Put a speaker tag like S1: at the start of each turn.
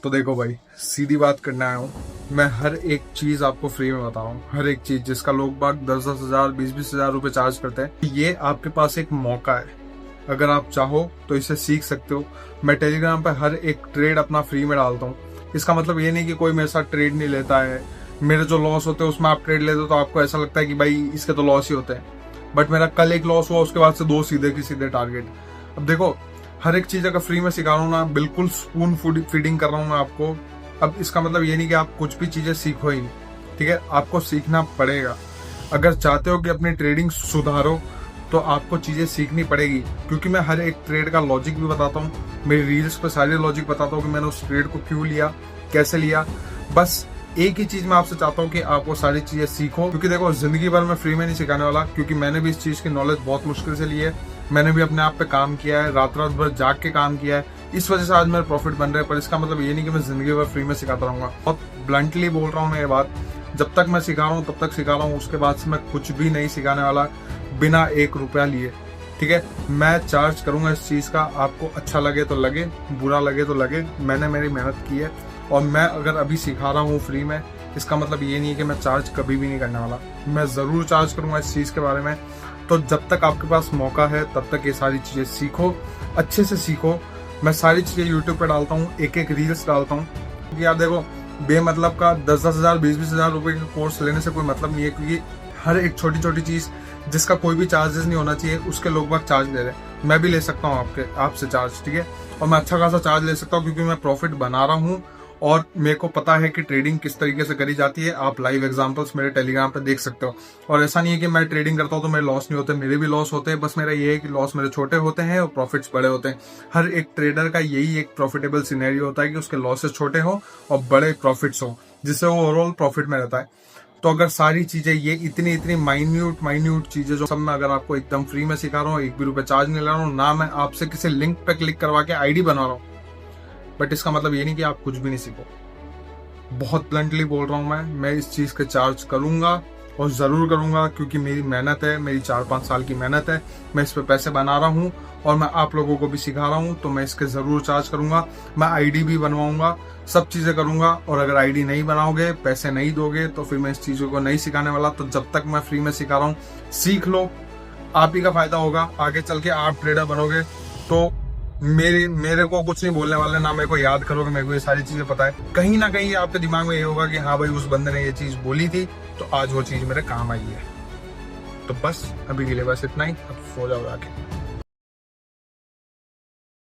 S1: तो देखो भाई, सीधी बात करने आया हूँ। मैं हर एक चीज आपको फ्री में बता रहा हूँ, हर एक चीज जिसका लोग बाग 10-10 हजार 20-20 हजार रुपए चार्ज करते हैं। ये आपके पास एक मौका है, अगर आप चाहो तो इसे सीख सकते हो। मैं टेलीग्राम पे हर एक ट्रेड अपना फ्री में डालता हूँ। इसका मतलब ये नहीं कि कोई मेरे साथ ट्रेड नहीं लेता है, मेरे जो लॉस होते हैं उसमें आप ट्रेड लेते हो तो आपको ऐसा लगता है कि भाई इसके तो लॉस ही होते हैं। बट मेरा कल एक लॉस हुआ, उसके बाद से 2 सीधे की सीधे टारगेट। अब देखो, हर एक चीज अगर फ्री में सिखा रहा हूँ ना, बिल्कुल स्पून फीडिंग कर रहा हूँ मैं आपको। अब इसका मतलब ये नहीं कि आप कुछ भी चीजें सीखो ही नहीं, ठीक है, आपको सीखना पड़ेगा। अगर चाहते हो कि अपनी ट्रेडिंग सुधारो तो आपको चीजें सीखनी पड़ेगी, क्योंकि मैं हर एक ट्रेड का लॉजिक भी बताता हूँ। मेरी रील्स पे सारे लॉजिक बताता हूँ कि मैंने उस ट्रेड को क्यों लिया, कैसे लिया। बस एक ही चीज मैं आपसे चाहता हूँ कि आप वो सारी चीजें सीखो, क्योंकि देखो जिंदगी भर मैं फ्री में नहीं सिखाने वाला, क्योंकि मैंने भी इस चीज की नॉलेज बहुत मुश्किल से ली है। मैंने भी अपने आप पे काम किया है, रात रात भर जाग के काम किया है, इस वजह से आज मेरे प्रॉफिट बन रहे हैं। पर इसका मतलब ये नहीं कि मैं जिंदगी भर फ्री में सिखाता रहूंगा। बहुत ब्लंटली बोल रहा हूँ मैं ये बात, जब तक मैं सिखा रहा हूँ तब तक सिखा रहा हूँ, उसके बाद से मैं कुछ भी नहीं सिखाने वाला बिना 1 रुपया लिए, ठीक है। मैं चार्ज करूंगा इस चीज का, आपको अच्छा लगे तो लगे, बुरा लगे तो लगे, मैंने मेरी मेहनत की है। और मैं अगर अभी सिखा रहा हूँ फ्री में, इसका मतलब ये नहीं है कि मैं चार्ज कभी भी नहीं करने वाला। मैं जरूर चार्ज करूंगा इस चीज के बारे में। तो जब तक आपके पास मौका है तब तक ये सारी चीजें सीखो, अच्छे से सीखो। मैं सारी चीजें यूट्यूब पे डालता हूँ, एक एक रील्स डालता हूँ। क्योंकि आप देखो, बेमतलब का 10-10 हजार 20-20 हजार रुपए का कोर्स लेने से कोई मतलब नहीं है, क्योंकि हर एक छोटी छोटी चीज जिसका कोई भी चार्जेस नहीं होना चाहिए उसके लोग बाग चार्ज ले रहे हैं। मैं भी ले सकता हूँ आपसे चार्ज, ठीक है, और मैं अच्छा खासा चार्ज ले सकता हूँ, क्योंकि मैं प्रॉफिट बना रहा हूँ और मेरे को पता है कि ट्रेडिंग किस तरीके से करी जाती है। आप लाइव एग्जांपल्स मेरे टेलीग्राम पे देख सकते हो। और ऐसा नहीं है कि मैं ट्रेडिंग करता हूँ तो मेरे लॉस नहीं होते, मेरे भी लॉस होते हैं। बस मेरा ये है कि लॉस मेरे छोटे होते हैं और प्रॉफिट्स बड़े होते हैं। हर एक ट्रेडर का यही एक प्रॉफिटेबल सिनेरियो होता है कि उसके लॉसेस छोटे हो और बड़े प्रॉफिट्स हो, जिससे वो ओवरऑल प्रॉफिट में रहता है। तो अगर सारी चीजें, ये इतनी इतनी माइन्यूट चीजें जो सब मैं अगर आपको एकदम फ्री में सिखा रहा हूँ, 1 भी रुपए चार्ज नहीं ले रहा हूँ ना, मैं आपसे किसी लिंक पे क्लिक करवा के आईडी बना रहा हूँ, बट इसका मतलब ये नहीं कि आप कुछ भी नहीं सीखो। बहुत ब्लंटली बोल रहा हूँ मैं इस चीज के चार्ज करूंगा और जरूर करूंगा, क्योंकि मेरी मेहनत है, मेरी 4-5 साल की मेहनत है। मैं इस पे पैसे बना रहा हूँ और मैं आप लोगों को भी सिखा रहा हूँ, तो मैं इसके जरूर चार्ज करूंगा। मैं आईडी भी बनवाऊंगा, सब चीजें करूंगा। और अगर आईडी नहीं बनाओगे, पैसे नहीं दोगे, तो फिर मैं इस चीजों को नहीं सिखाने वाला। तो जब तक मैं फ्री में सिखा रहा हूँ, सीख लो, आप ही का फायदा होगा। आगे चल के आप ट्रेडर बनोगे तो मेरे को कुछ नहीं बोलने वाले, ना मेरे को याद करोगे, मेरे को ये सारी चीजें पता है। कहीं ना कहीं आपके दिमाग में ये होगा कि हाँ भाई, उस बंदे ने ये चीज बोली थी तो आज वो चीज मेरे काम आई है। तो बस अभी के लिए बस इतना ही, अब सो जाओ जाके।